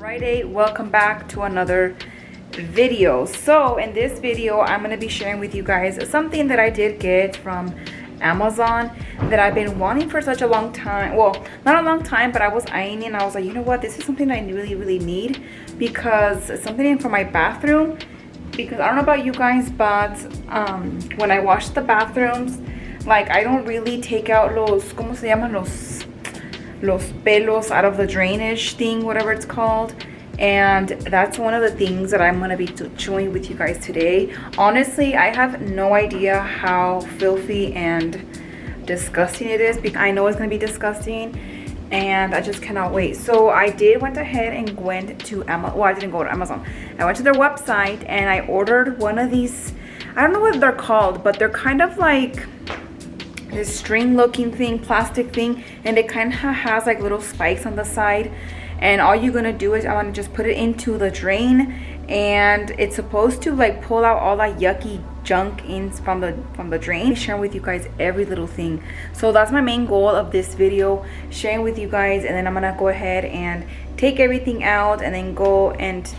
Friday, welcome back to another video. So in this video I'm going to be sharing with you guys something that I did get from Amazon that I've been wanting for such a long time. Well, not a long time, but I was eyeing it and I was like, you know what, this is something I really need, because it's something for my bathroom. Because I don't know about you guys, but when I wash the bathrooms, like, I don't really take out los, ¿cómo se llaman? Los pelos out of the drainage thing, whatever it's called. And that's one of the things that I'm gonna be showing with you guys today. Honestly, I have no idea how filthy and disgusting it is, because I know it's gonna be disgusting and I just cannot wait. So I went ahead and went to Amazon. Well, I didn't go to Amazon. I went to their website and I ordered one of these, I don't know what they're called, but they're kind of like this string looking thing, plastic thing, and it kind of has like little spikes on the side. And all you're gonna do is I want to just put it into the drain, and it's supposed to like pull out all that yucky junk in from the drain. Sharing with you guys every little thing. So that's my main goal of this video, sharing with you guys. And then I'm gonna go ahead and take everything out and then go and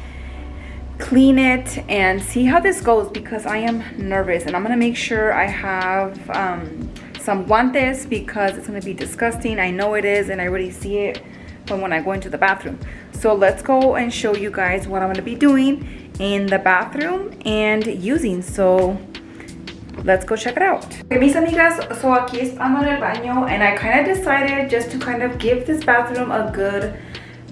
clean it and see how this goes, because I am nervous. And I'm gonna make sure I have some guantes, because it's gonna be disgusting. I know it is, and I already see it from when I go into the bathroom. So let's go and show you guys what I'm gonna be doing in the bathroom and using. So let's go check it out. Okay, mis amigas, so aquí estamos en el baño, and I kind of decided just to kind of give this bathroom a good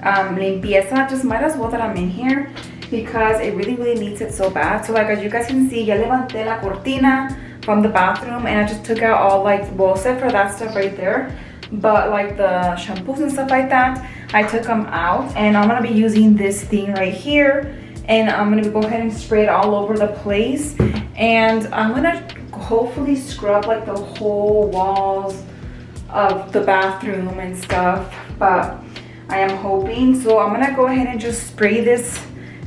limpieza. Just might as well that I'm in here, because it really needs it so bad. So like, as you guys can see, ya levanté la cortina from the bathroom, and I just took out all, like, well, except for that stuff right there, but like the shampoos and stuff like that, I took them out. And I'm gonna be using this thing right here, and I'm gonna go ahead and spray it all over the place. And I'm gonna hopefully scrub like the whole walls of the bathroom and stuff, but I am hoping. So I'm gonna go ahead and just spray this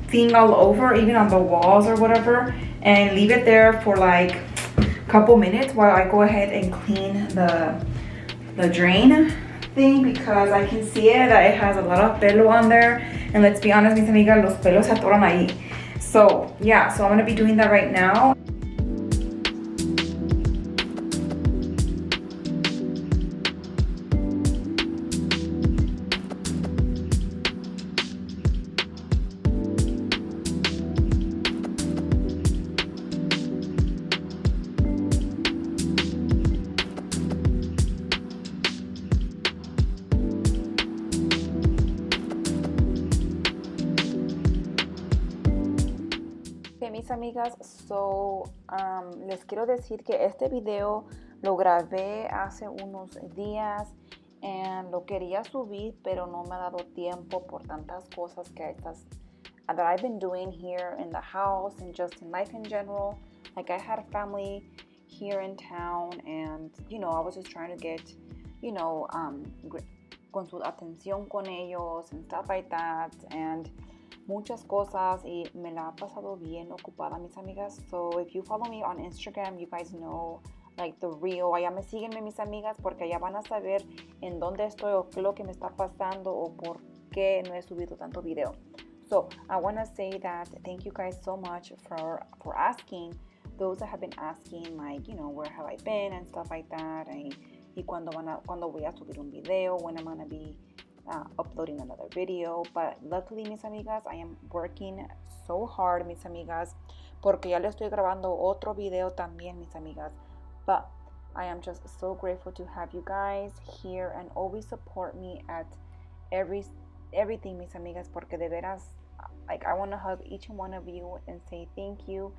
thing all over, even on the walls or whatever, and leave it there for like couple minutes while I go ahead and clean the drain thing, because I can see it that it has a lot of pelo on there, and let's be honest, mis amigas, los pelos se atoran ahí. So yeah, so I'm gonna be doing that right now. Mis amigas, so les quiero decir que este video lo grabé hace unos días y lo quería subir, pero no me ha dado tiempo por tantas cosas que that I've been doing here in the house and just in life in general. Like, I had a family here in town, and you know, I was just trying to get, you know, con su atención con ellos and stuff like that, and muchas cosas, y me la ha pasado bien ocupada, mis amigas. So if you follow me on Instagram, you guys know, like, the real. Allá me síguenme, mis amigas, porque allá van a saber en dónde estoy o qué es lo que me está pasando o por qué no he subido tanto video. So I want to say that thank you guys so much for asking. Those that have been asking, like, you know, where have I been and stuff like that, y cuando voy a subir un video, when I'm gonna be uploading another video. But luckily, mis amigas, I am working so hard, mis amigas, porque ya le estoy grabando otro video también, mis amigas. But I am just so grateful to have you guys here and always support me at everything, mis amigas, porque de veras, like, I want to hug each and one of you and say thank you,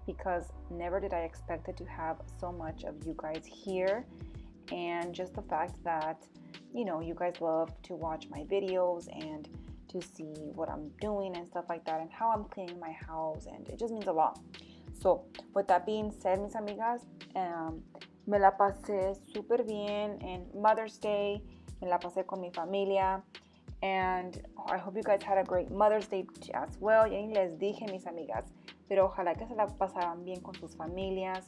because never did I expect it to have so much of you guys here. And just the fact that, you know, you guys love to watch my videos and to see what I'm doing and stuff like that, and how I'm cleaning my house, and it just means a lot. So with that being said, mis amigas, me la pasé súper bien en Mother's Day. Me la pasé con mi familia, and I hope you guys had a great Mother's Day as well. Ya les dije, mis amigas, pero ojalá que se la pasaran bien con sus familias.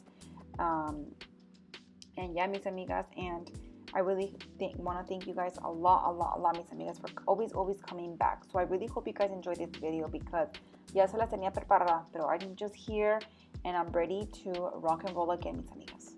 And yeah, mis amigas, and I really want to thank you guys a lot, mis amigas, for always coming back. So I really hope you guys enjoyed this video because ya se las tenía preparada, pero I'm just here and I'm ready to rock and roll again, mis amigas.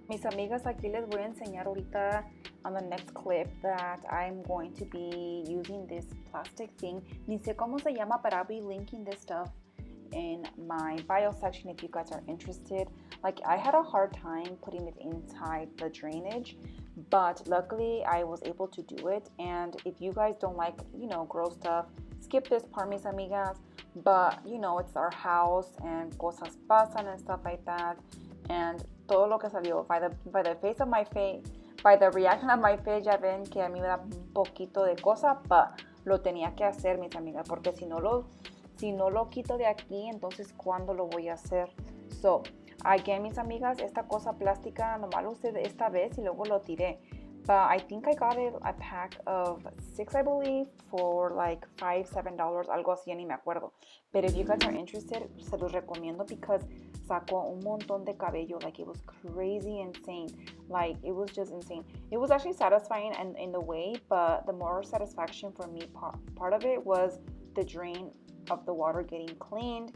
Mis amigas, aquí les voy a enseñar ahorita on the next clip that I'm going to be using this plastic thing. Ni sé cómo se llama, but I'll be linking this stuff in my bio section if you guys are interested. Like, I had a hard time putting it inside the drainage, but luckily I was able to do it. And if you guys don't like, you know, gross stuff, skip this part, mis amigas. But, you know, it's our house and cosas pasan and stuff like that. And todo lo que salió, by the face of my face, by the reaction of my face, ya ven que a mí me da un poquito de cosa, but lo tenía que hacer, mis amigas, porque si no lo quito de aquí, entonces ¿cuándo lo voy a hacer? So, again, mis amigas, esta cosa plástica nomás lo usé esta vez y luego lo tiré. But I think I got it a pack of 6, I believe, for like $5-7, algo así, ya ni me acuerdo. But if you guys are interested, se los recomiendo because sacó un montón de cabello. Like, it was crazy insane. Like, it was just insane. It was actually satisfying and in the way, but the more satisfaction for me, part of it was the drain of the water getting cleaned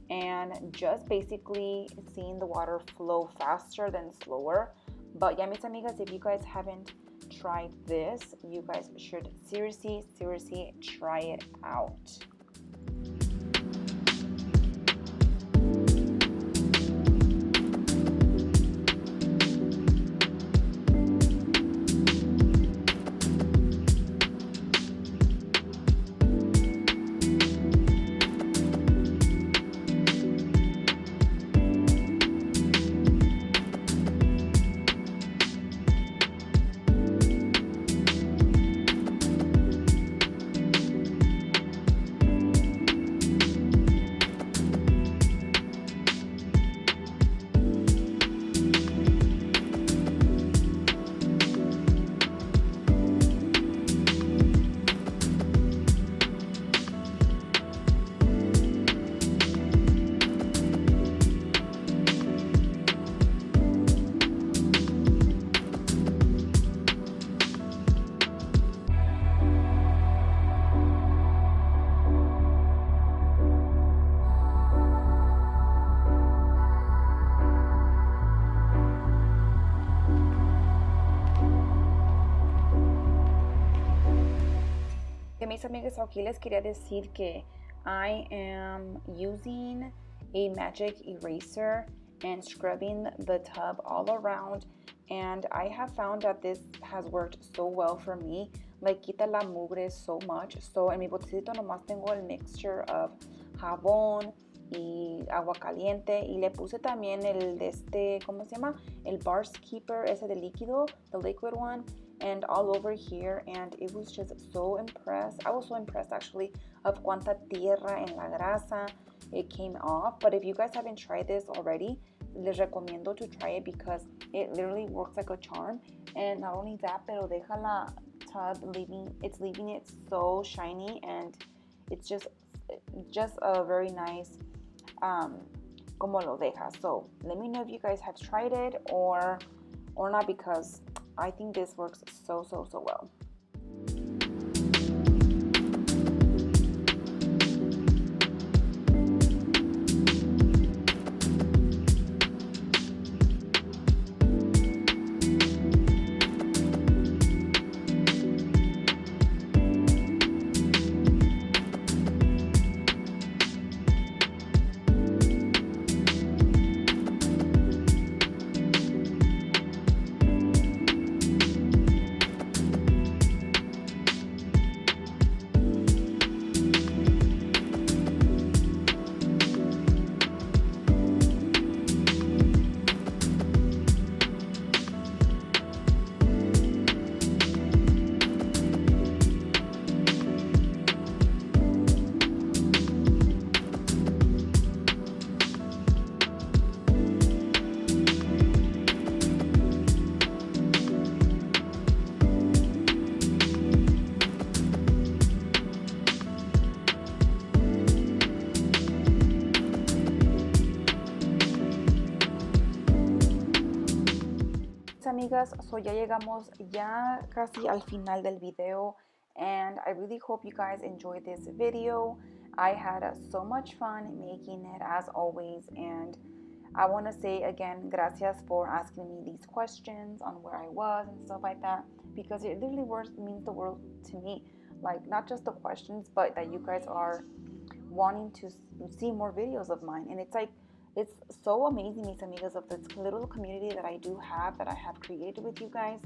and just basically seeing the water flow faster than slower. But yeah, mis amigas, if you guys haven't tried this, you guys should seriously try it out. Mis amigas, aquí les quería decir que I am using a magic eraser and scrubbing the tub all around, and I have found that this has worked so well for me. Like, quita la mugre so much. So en mi botecito nomás tengo el mixture of jabón y agua caliente, y le puse también el de este, ¿cómo se llama? El Bar Keeper, ese de líquido, the liquid one, and all over here. And it was just so impressed. I was so impressed actually of cuánta tierra en la grasa it came off. But if you guys haven't tried this already, les recomiendo to try it because it literally works like a charm. And not only that, pero deja la tub leaving it so shiny, and it's just a very nice como lo deja. So let me know if you guys have tried it or not, because I think this works so well. amigas, so ya llegamos ya casi al final del video, and I really hope you guys enjoyed this video. I had so much fun making it as always, and I want to say again, gracias for asking me these questions on where I was and stuff like that, because it literally means the world to me. Like, not just the questions, but that you guys are wanting to see more videos of mine. And it's like, it's so amazing, mis amigas, of this little community that I do have, that I have created with you guys.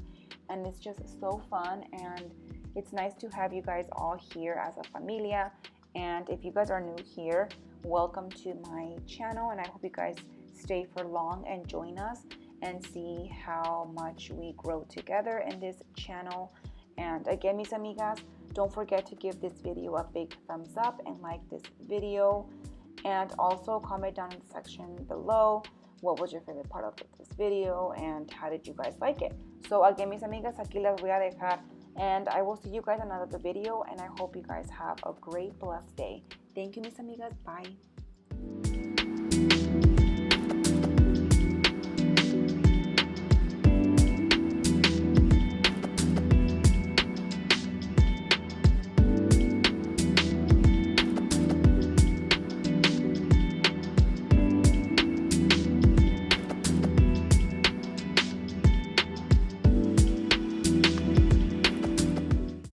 And it's just so fun, and it's nice to have you guys all here as a familia. And if you guys are new here, welcome to my channel, and I hope you guys stay for long and join us and see how much we grow together in this channel. And again, mis amigas, don't forget to give this video a big thumbs up and like this video, and also comment down in the section below what was your favorite part of this video and how did you guys like it. So again, mis amigas, aquí las voy a dejar, and I will see you guys in another video, and I hope you guys have a great blessed day. Thank you, mis amigas. Bye.